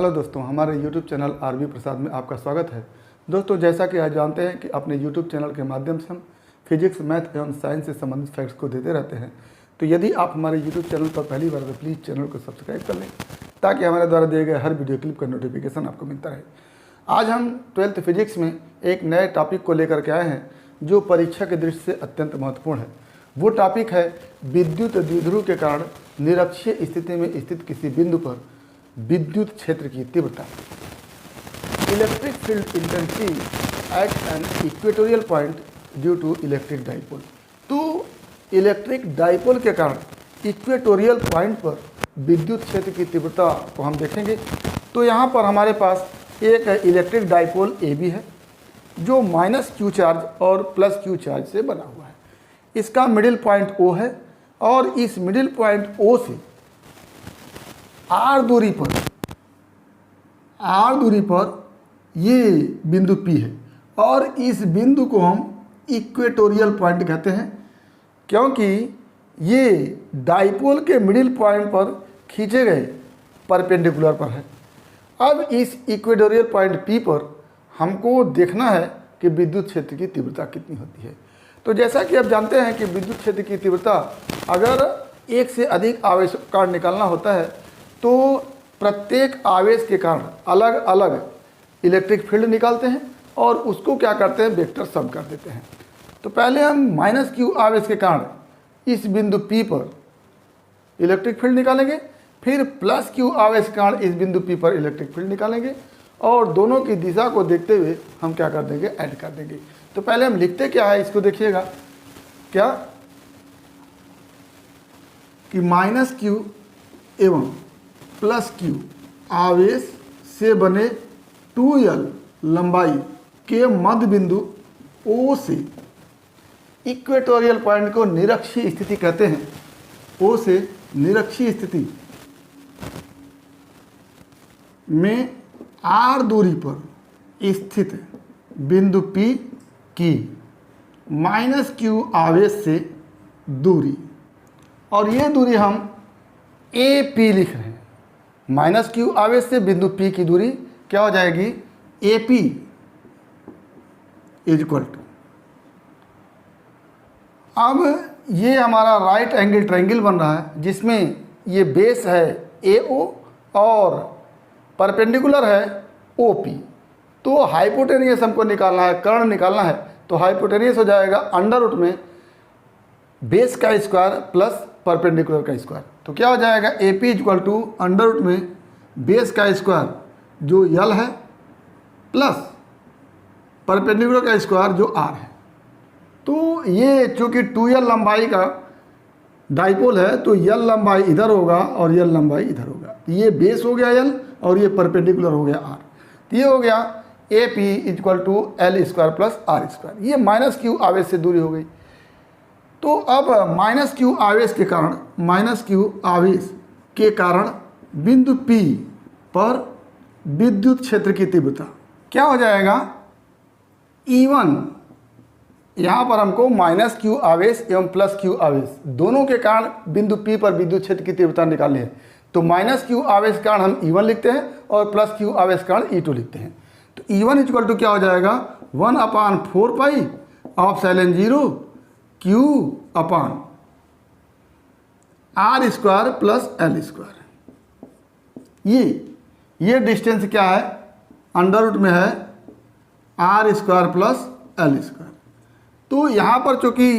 Hello दोस्तों, हमारे YouTube channel RV प्रसाद में आपका स्वागत है। दोस्तों, जैसा कि आज जानते हैं कि अपने YouTube चैनल के माध्यम से हम फिजिक्स, मैथ एवं साइंस से संबंधित फैक्ट्स को देते रहते हैं। तो यदि आप हमारे YouTube चैनल पर पहली बार तो प्लीज़ चैनल को सब्सक्राइब कर लें ताकि हमारे द्वारा दिए गए हर वीडियो क्लिप का नोटिफिकेशन आपको मिलता रहे। आज हम 12th फिजिक्स में एक नए टॉपिक को लेकर के आए हैं जो परीक्षा की दृष्टि से अत्यंत महत्वपूर्ण है। वो टॉपिक है विद्युत द्विध्रुव के कारण निरक्षीय स्थिति में स्थित किसी बिंदु पर विद्युत क्षेत्र की तीव्रता। Electric field intensity at an equatorial point due to electric dipole. तो इलेक्ट्रिक डाइपोल के कारण इक्वेटोरियल पॉइंट पर विद्युत क्षेत्र की तीव्रता को हम देखेंगे। तो यहाँ पर हमारे पास एक इलेक्ट्रिक डाइपोल ए बी है जो -q चार्ज और +q चार्ज से बना हुआ है। इसका मिडिल पॉइंट O है और इस मिडिल पॉइंट O से r दूरी पर ये बिंदु P है और इस बिंदु को हम इक्वेटोरियल पॉइंट कहते हैं क्योंकि ये डाइपोल के मिडिल पॉइंट पर खींचे गए परपेंडिकुलर पर है। अब इस इक्वेटोरियल पॉइंट P पर हमको देखना है कि विद्युत क्षेत्र की तीव्रता कितनी होती है। तो जैसा कि आप जानते हैं कि विद्युत क्षेत्र की तीव्रता अगर एक से अधिक आवेश का कारण निकालना होता है तो प्रत्येक आवेश के कारण अलग अलग इलेक्ट्रिक फील्ड निकालते हैं और उसको क्या करते हैं, वेक्टर सम कर देते हैं। तो पहले हम -q आवेश के कारण इस बिंदु P पर इलेक्ट्रिक फील्ड निकालेंगे, फिर +q आवेश के कारण इस बिंदु P पर इलेक्ट्रिक फील्ड निकालेंगे और दोनों की दिशा को देखते हुए हम क्या कर देंगे, ऐड कर देंगे। तो पहले हम लिखते क्या है इसको देखिएगा, क्या कि -q एवं +q आवेश से बने 2l लंबाई के मध्य बिंदु O से इक्वेटोरियल पॉइंट को निरक्षीय स्थिति कहते हैं। O से निरक्षीय स्थिति में r दूरी पर स्थित बिंदु P की -q आवेश से दूरी, और ये दूरी हम AP लिख रहे हैं। -q आवेश से बिंदु P की दूरी क्या हो जाएगी, AP इक्वल टू, अब ये हमारा राइट एंगल ट्रायंगल बन रहा है जिसमें ये बेस है AO और परपेंडिकुलर है OP। तो हाइपोटेनियस हमको निकालना है, कर्ण निकालना है, तो हाइपोटेनियस हो जाएगा अंडर रूट में बेस का स्क्वायर प्लस परपेंडिकुलर का स्क्वायर। तो क्या हो जाएगा, AP equal to under root में बेस का स्क्वायर जो L है प्लस परपेंडिकुलर का स्क्वायर जो R है। तो ये चूँकि 2L लंबाई का डाइपोल है तो L लंबाई इधर होगा और L लंबाई इधर होगा। ये बेस हो गया L और ये परपेंडिकुलर हो गया R। तो ये हो गया AP equal to L square plus R square. ये -q आवेश से दूरी हो गई। तो अब -q आवेश के कारण बिंदु P पर विद्युत क्षेत्र की तीव्रता क्या हो जाएगा, E1। यहाँ पर हमको -q आवेश एवं +q आवेश दोनों के कारण बिंदु P पर विद्युत क्षेत्र की तीव्रता निकालनी है। तो -q आवेश के कारण हम E1 लिखते हैं और +q आवेश के कारण E2 लिखते हैं। तो E1 इक्वल टू क्या हो जाएगा, 1/4 पाई of silent 0 q upon R square plus L square. ये डिस्टेंस क्या है, अंडर रूट में है R square plus L square. तो यहाँ पर चूँकि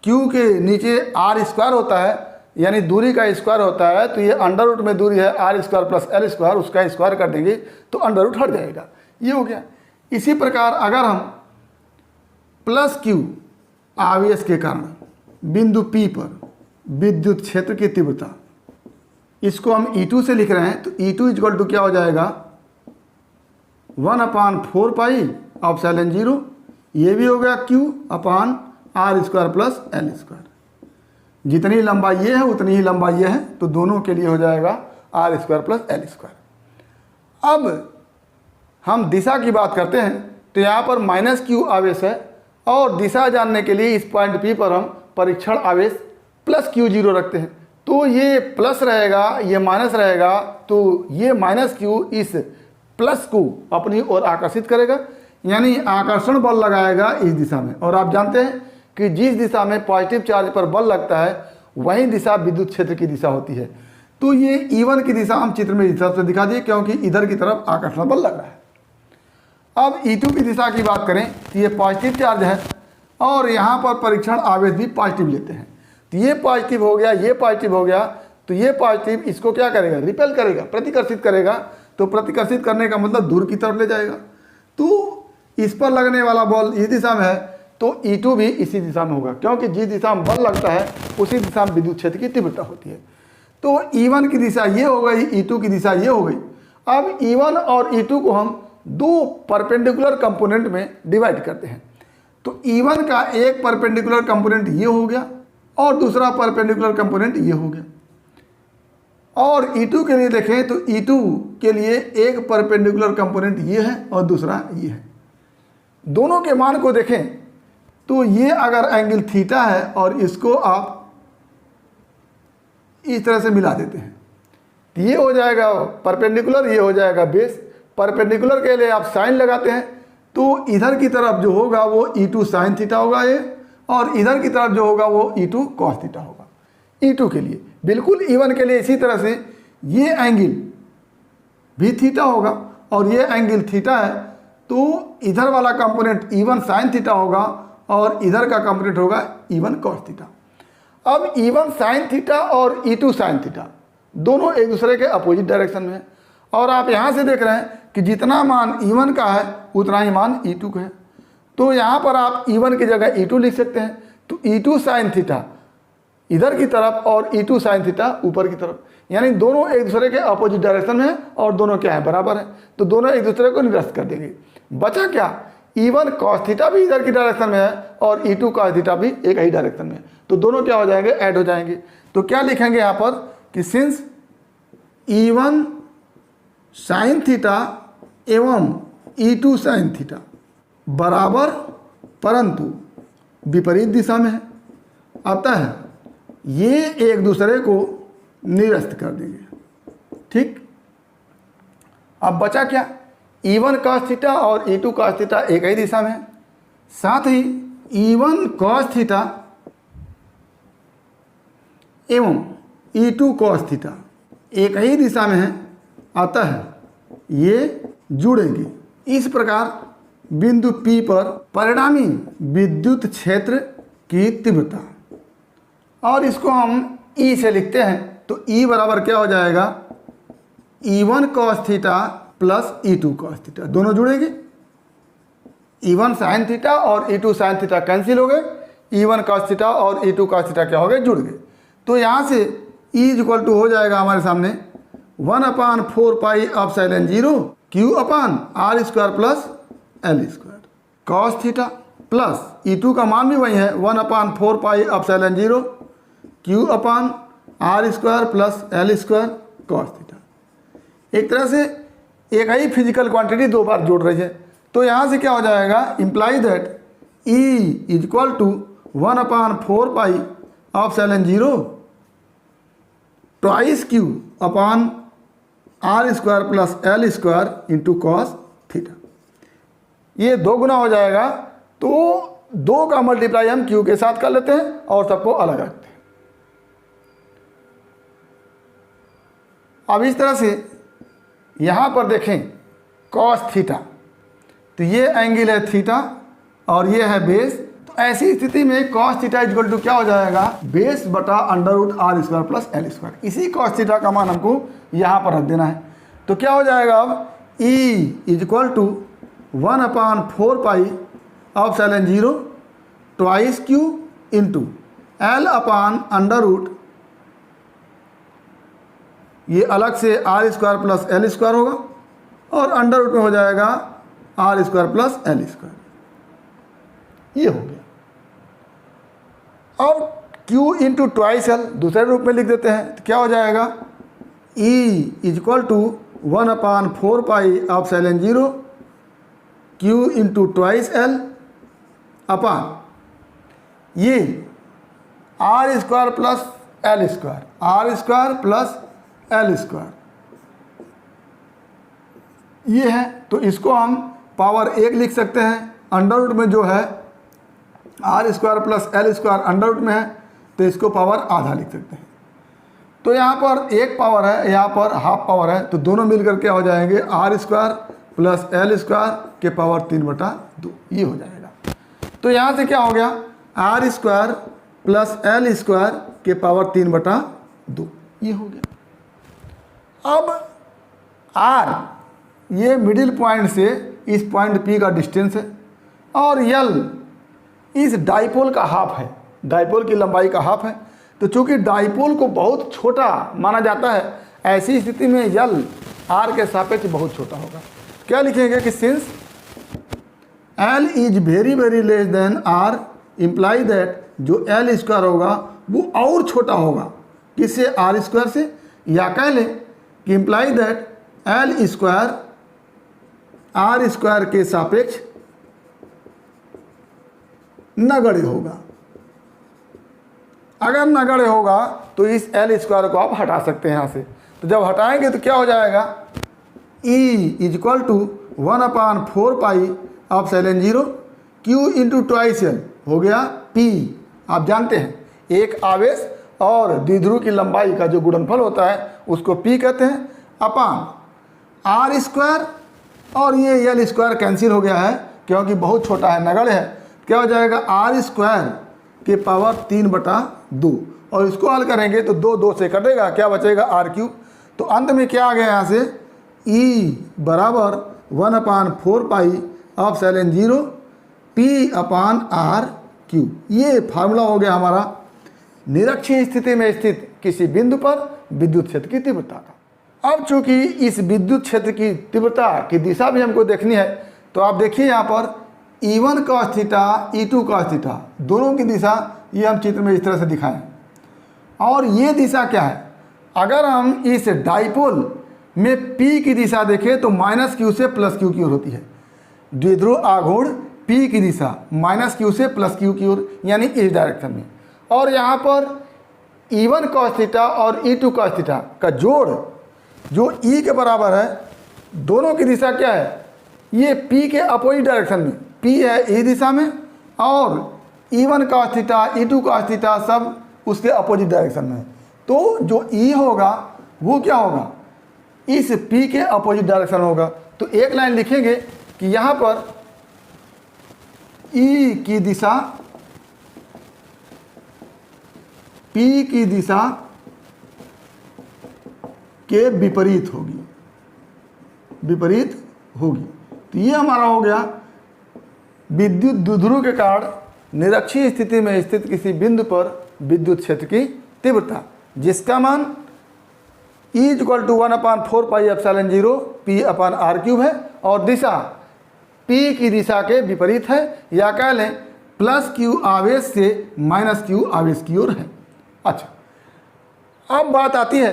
Q के नीचे R स्क्वायर होता है यानी दूरी का स्क्वायर होता है, तो ये अंडर रूट में दूरी है R square plus L square, उसका स्क्वायर कर देंगे तो अंडर रूट हट जाएगा। ये हो गया। इसी प्रकार अगर हम +q आवेश के कारण बिंदु P पर विद्युत क्षेत्र की तीव्रता, इसको हम E2 से लिख रहे हैं, तो E2 इक्वल टू क्या हो जाएगा, 1/4 पाई ऑफ साइलेंट 0, ये भी हो गया Q upon R square plus L square. जितनी लंबाई ये है उतनी ही लंबाई ये है, तो दोनों के लिए हो जाएगा R square plus L square. अब हम दिशा की बात करते हैं, तो यहाँ पर -q आवेश है और दिशा जानने के लिए इस पॉइंट P पर हम परीक्षण आवेश +q0 रखते हैं। तो ये प्लस रहेगा, ये माइनस रहेगा, तो ये माइनस क्यू इस प्लस को अपनी ओर आकर्षित करेगा, यानी आकर्षण बल लगाएगा इस दिशा में। और आप जानते हैं कि जिस दिशा में पॉजिटिव चार्ज पर बल लगता है वही दिशा विद्युत क्षेत्र की दिशा होती है। तो ये E1 की दिशा हम चित्र में इस तरफ से दिखा दिए, क्योंकि इधर की तरफ आकर्षण बल लग रहा है। अब E2 की दिशा की बात करें तो ये पॉजिटिव चार्ज है और यहाँ पर परीक्षण आवेश भी पॉजिटिव लेते हैं। तो ये पॉजिटिव हो गया, ये पॉजिटिव हो गया, तो ये पॉजिटिव इसको क्या करेगा, रिपेल करेगा, प्रतिकर्षित करेगा। तो प्रतिकर्षित करने का मतलब दूर की तरफ ले जाएगा। तो इस पर लगने वाला बल इस दिशा में है, तो E2 भी इसी दिशा में होगा, क्योंकि जिस दिशा में बल लगता है उसी दिशा में विद्युत क्षेत्र की तीव्रता होती है। तो E1 की दिशा ये हो गई, E2 की दिशा ये हो गई। अब E1 और E2 को हम दो परपेंडिकुलर कंपोनेंट में डिवाइड करते हैं। तो E1 का एक परपेंडिकुलर कंपोनेंट ये हो गया और दूसरा परपेंडिकुलर कंपोनेंट ये हो गया। और E2 के लिए देखें तो E2 के लिए एक परपेंडिकुलर कंपोनेंट ये है और दूसरा ये है। दोनों के मान को देखें तो ये अगर एंगल थीटा है और इसको आप इस तरह से मिला देते हैं तो ये हो जाएगा परपेंडिकुलर, ये हो जाएगा बेस। परपेंडिकुलर के लिए आप साइन लगाते हैं तो इधर की तरफ जो होगा वो E2 साइन थीटा होगा ये, और इधर की तरफ जो होगा वो E2 कॉस थीटा होगा। E2 के लिए बिल्कुल E1 के लिए इसी तरह से ये एंगल भी थीटा होगा और ये एंगल थीटा है, तो इधर वाला कंपोनेंट E1 साइन थीटा होगा और इधर का कंपोनेंट होगा E1 कॉस थीटा। अब E1 साइन थीटा और E2 साइन थीटा दोनों एक दूसरे के अपोजिट डायरेक्शन में है, और आप यहाँ से देख रहे हैं कि जितना मान E1 का है उतना ही मान E2 का है। तो यहाँ पर आप E1 की जगह E2 लिख सकते हैं। तो E2 साइन थीटा इधर की तरफ और E2 साइन थीटा ऊपर की तरफ, यानी दोनों एक दूसरे के अपोजिट डायरेक्शन में है और दोनों क्या है, बराबर है। तो दोनों एक दूसरे को निरस्त कर देंगे। बचा क्या, E1 कॉस थीटा भी इधर की डायरेक्शन में है और E2 कॉस थीटा भी एक ही डायरेक्शन में है, तो दोनों क्या हो जाएंगे, ऐड हो जाएंगे। तो क्या लिखेंगे यहाँ पर कि सिंस E1 साइन थीटा एवं E2 साइन थीटा बराबर परंतु विपरीत दिशा में है, अतः ये एक दूसरे को निरस्त कर देंगे। ठीक, अब बचा क्या, E1 cos थीटा और E2 cos थीटा एक ही दिशा में है, साथ ही E1 cos थीटा एवं E2 cos थीटा एक ही दिशा में है, अतः ये जुड़ेंगे। इस प्रकार बिंदु P पर परिणामी विद्युत क्षेत्र की तीव्रता, और इसको हम E से लिखते हैं। तो E बराबर क्या हो जाएगा, E1 cos theta plus E2 cos theta, दोनों जुड़ेंगे। E1 साइन थीटा और E2 साइन थीटा कैंसिल हो गए, E1 cos थीटा और E2 cos थीटा क्या हो गए, जुड़ गए। तो यहाँ से E इक्वल टू हो जाएगा हमारे सामने 1/4 pi epsilon 0 Q upon R square plus L square cos theta plus E2 का मान भी वही है 1/4 pi epsilon 0 Q upon R square plus L square cos theta. एक तरह से एक ही फिजिकल क्वांटिटी दो बार जोड़ रही है। तो यहाँ से क्या हो जाएगा, imply that E is equal to 1/4 pi epsilon 0 twice Q upon R square plus L square into cos theta. ये 2 गुना हो जाएगा, तो 2 का मल्टीप्लाई हम Q के साथ कर लेते हैं और सबको अलग रखते हैं। अब इस तरह से यहाँ पर देखें कॉस थीटा, तो ये एंगल है थीटा और ये है बेस। तो ऐसी स्थिति में कॉस थीटा इक्वल टू क्या हो जाएगा, बेस बटा under root R square plus L square. इसी कॉस थीटा का मान हमको यहाँ पर रख देना है। तो क्या हो जाएगा, अब E is equal to 1/4 pi epsilon 0 twice Q into L upon under root, ये अलग से R square plus L square होगा और अंडर रूट में हो जाएगा R square plus L square, ये हो गया। अब Q इंटू ट्वाइस L दूसरे रूप में लिख देते हैं, तो क्या हो जाएगा, E is equal to 1/4 pi epsilon 0 Q into twice L upon ये R square plus L square, R square plus L square ये है। तो इसको हम पावर 1 लिख सकते हैं। अंडर रूट में जो है R square plus L square under root में है, तो इसको पावर आधा लिख सकते हैं। तो यहाँ पर एक पावर है, यहाँ पर हाफ पावर है, तो दोनों मिलकर के हो जाएंगे R square plus L square के पावर 3/2 ये हो जाएगा। तो यहाँ से क्या हो गया, R square plus L square के पावर 3/2 ये हो गया। अब आर ये मिडिल पॉइंट से इस पॉइंट पी का डिस्टेंस है, और यल इस डाइपोल का हाफ है, डाइपोल की लंबाई का हाफ है। तो चूंकि डाइपोल को बहुत छोटा माना जाता है, ऐसी स्थिति में यल आर के सापेक्ष बहुत छोटा होगा। क्या लिखेंगे कि since L is very very less than R imply that जो एल स्क्वायर होगा वो और छोटा होगा किससे, आर स्क्वायर से, या कह लें कि imply that L square R square के सापेक्ष नगण्य होगा। अगर नगण्य होगा तो इस एल स्क्वायर को आप हटा सकते हैं यहाँ से। तो जब हटाएंगे तो क्या हो जाएगा, E is equal to 1/4 of silent 0 Q into twice L हो गया P। आप जानते हैं एक आवेश और द्विध्रुव की लंबाई का जो गुणनफल होता है उसको P कहते हैं, अपान आर स्क्वायर, और ये एल स्क्वायर कैंसिल हो गया है क्योंकि बहुत छोटा है, नगण्य है। क्या हो जाएगा, आर स्क्वायर के पावर 3/2, और इसको हल करेंगे तो 2 से कटेगा, क्या बचेगा, आर क्यूब। तो अंत में क्या आ गया यहाँ से, E बराबर 1/4 ऑफ साइलेंट 0 P/R³ ये फार्मूला हो गया हमारा निरक्षीय स्थिति में स्थित किसी बिंदु पर विद्युत क्षेत्र की तीव्रता का। अब चूंकि इस विद्युत क्षेत्र की तीव्रता की दिशा भी हमको देखनी है, तो आप देखिए यहाँ पर E1 cos theta, E2 cos theta दोनों की दिशा ये हम चित्र में इस तरह से दिखाएं। और ये दिशा क्या है, अगर हम इस डाइपोल में P की दिशा देखें तो -Q से +Q की ओर होती है। द्विध्रुव आघूर्ण P की दिशा -Q से +Q की ओर, यानी इस डायरेक्शन में। और यहाँ पर E1 cos थीटा और E2 cos थीटा का जोड़ जो E के बराबर है, दोनों की दिशा क्या है, ये P के अपोजिट डायरेक्शन में, P है इस दिशा में और E1 cos theta, E2 cos theta सब उसके अपोजिट डायरेक्शन में। तो जो E होगा वो क्या होगा, इस P के अपोजिट डायरेक्शन होगा। तो एक लाइन लिखेंगे कि यहाँ पर E की दिशा P की दिशा के विपरीत होगी, विपरीत होगी। तो ये हमारा हो गया विद्युत द्विध्रुव के कारण निरक्षीय स्थिति में स्थित किसी बिंदु पर विद्युत क्षेत्र की तीव्रता, जिसका मान E इक्वल टू 1/4 P/R³ है, और दिशा P की दिशा के विपरीत है, या कह लें +Q आवेश से -Q आवेश की ओर है। अच्छा, अब बात आती है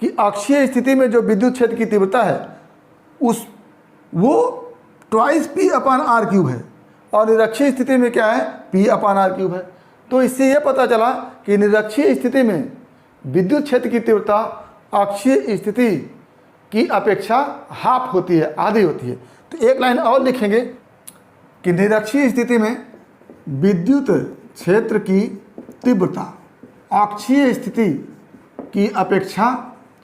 कि अक्षीय स्थिति में जो विद्युत क्षेत्र की तीव्रता है वो 2 P/R³ है, और निरक्षीय स्थिति में क्या है, P/R³ है। तो इससे यह पता चला कि निरक्षीय स्थिति में विद्युत क्षेत्र की तीव्रता अक्षीय स्थिति की अपेक्षा हाफ होती है, आधी होती है। तो एक लाइन और लिखेंगे कि निरक्षीय स्थिति में विद्युत क्षेत्र की तीव्रता अक्षीय स्थिति की अपेक्षा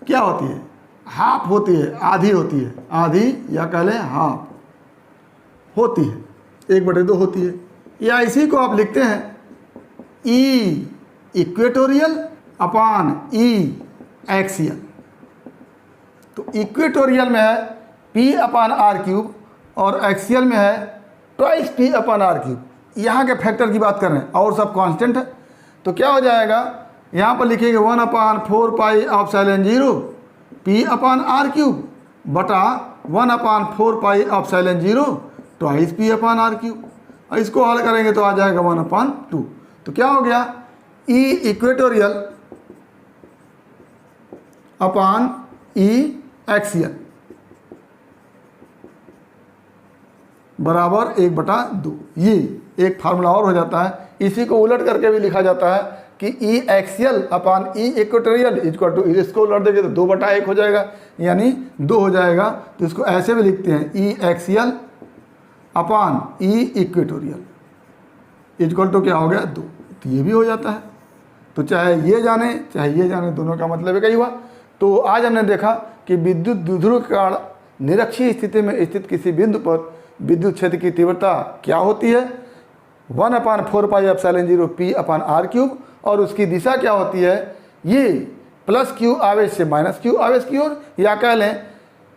क्या होती है, हाफ होती है, आधी होती है, आधी या कह लें हाफ होती है, 1/2 होती है। या इसी को आप लिखते हैं E इक्वेटोरियल अपान E एक्सियल। तो इक्वेटोरियल में है P/R³ और एक्सियल में है 2 P/R³। यहाँ के फैक्टर की बात कर रहे हैं और सब कांस्टेंट है। तो क्या हो जाएगा, यहाँ पर लिखेंगे 1/4 ऑफ साइलेंट 0 P/R³ बटा 1/4 ऑफ साइलेंट 0 2 P/R³। और इसको हल करेंगे तो आ जाएगा 1/2। तो क्या हो गया, E इक्वेटोरियल अपान E एक्सियल बराबर 1/2। ये एक फार्मूला और हो जाता है। इसी को उलट करके भी लिखा जाता है कि E axial upon E equatorial equal to, इसको उलट देंगे तो 2/1 हो जाएगा, यानी 2 हो जाएगा। तो इसको ऐसे भी लिखते हैं E axial upon E equatorial equal to क्या हो गया 2। तो ये भी हो जाता है। तो चाहे ये जाने दोनों का मतलब एक ही हुआ। तो आज हमने देखा कि विद्युत द्विध्रुव के कारण निरक्षीय स्थिति में स्थित किसी बिंदु पर विद्युत क्षेत्र की तीव्रता क्या होती है, 1/4πε0 P/r³, और उसकी दिशा क्या होती है, ये +q आवेश से -q आवेश की ओर, या कह लें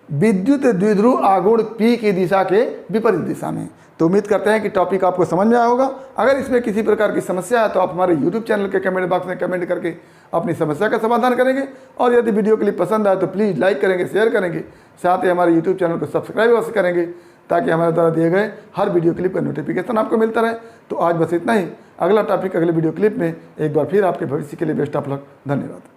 विद्युत द्विध्रुव आघूर्ण P की दिशा के विपरीत दिशा में। तो उम्मीद करते हैं कि टॉपिक आपको समझ में आया होगा। अगर इसमें किसी प्रकार की समस्या है तो आप हमारे YouTube चैनल के कमेंट बॉक्स में कमेंट करके अपनी समस्या का समाधान करेंगे। और यदि वीडियो क्लिप पसंद आए तो प्लीज़ लाइक करेंगे, शेयर करेंगे, साथ ही हमारे YouTube चैनल को सब्सक्राइब अवश्य करेंगे, ताकि हमारे द्वारा दिए गए हर वीडियो क्लिप का नोटिफिकेशन आपको मिलता रहे। तो आज बस इतना ही। अगला टॉपिक अगले वीडियो क्लिप में। एक बार फिर आपके भविष्य के लिए बेस्ट ऑफ लक। धन्यवाद।